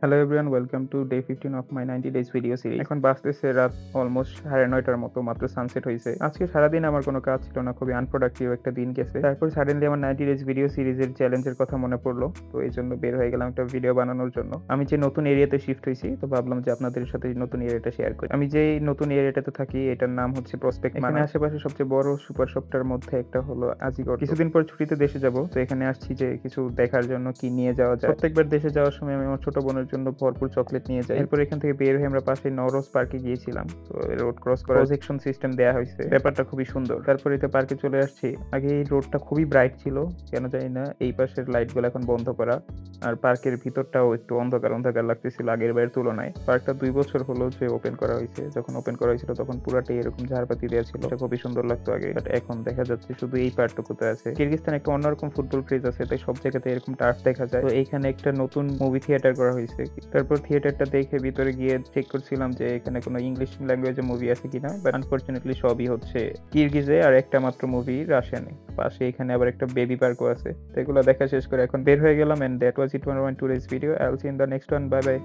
Hello everyone, welcome to day 15 of my 90 days video series. এখন বাজতেছে রাত almost 9:30টার মতো, মাত্র সানসেট হয়েছে। আজকে সারাদিন আমার কোনো কাজ ছিল না, খুবই আনপ্রোডাক্টিভ একটা দিন গেছে। তারপর সাডেনলি আমার 90 ডেজ ভিডিও সিরিজের চ্যালেঞ্জের কথা মনে পড়লো, তো এই জন্য বের হয়ে গেলাম একটা ভিডিও বানানোর জন্য। আমি যে নতুন এরিয়াতে শিফট হয়েছি, তো ভাবলাম যে আপনাদের সাথে নতুন এরিয়াটা শেয়ার করি। আমি যে নতুন এরিয়াটাতে থাকি এটার নাম হচ্ছে প্রসপেক্ট। এখানে আশেপাশে সবচেয়ে বড় সুপার শপটার মধ্যে একটা হলো আজিগর। কিছুদিন পর ছুটিতে দেশে যাব, তো এখানে আসছি যে কিছু দেখার জন্য কি নিয়ে যাওয়া যায়। প্রত্যেকবার দেশে যাওয়ার সময় আমি আমার ছোট বোনের জন্য ভরপুর চকলেট নিয়ে যাই। এরপর এখান থেকে বের হয়ে আমরা পাশে নরোজ পার্কে গিয়েছিলাম। তো রোড ক্রস করার প্রজেকশন সিস্টেম দেয়া হয়েছে, ব্যাপারটা খুবই সুন্দর। তারপর এতে পার্কে চলে আসছি। আগে এই রোডটা খুবই ব্রাইট ছিল, কেন জানি না এই পাশের লাইটগুলো এখন বন্ধ করা। আর পার্কের ভিতরটাও একটু অন্ধকার অন্ধকার লাগতেছিল আগের বারের তুলনায়। পার্কটা 2 বছর হলো যে ওপেন করা হয়েছে। যখন ওপেন করা হয়েছিল তখন পুরাটাই এরকম ঝাড়পাতি দেওয়া ছিল, এটা খুবই সুন্দর লাগতো আগে, বাট এখন দেখা যাচ্ছে শুধু এই পার্কটুকুতে আছে। কিরগিজস্তান একটা অন্যরকম ফুটবল ক্রেজ আছে, তাই সব জায়গাতে এরকম টার্ফ দেখা যায়। তো এইখানে একটা নতুন মুভি থিয়েটার করা হয়েছে। তারপর থিয়েটারটা দেখে ভিতরে গিয়ে চেক করছিলাম যে এখানে কোনো ইংলিশ ল্যাঙ্গুয়েজে মুভি আছে কিনা, বাট আনফরচুনেটলি সবই হচ্ছে কিরগিজে, আর একটা মাত্র মুভি রাশিয়ানে। পাশে এখানে আবার একটা বেবি পার্কও আছে। তো এগুলো দেখা শেষ করে এখন বের হয়ে গেলাম, and that was it for my today's video. I will see in the next one. Bye by.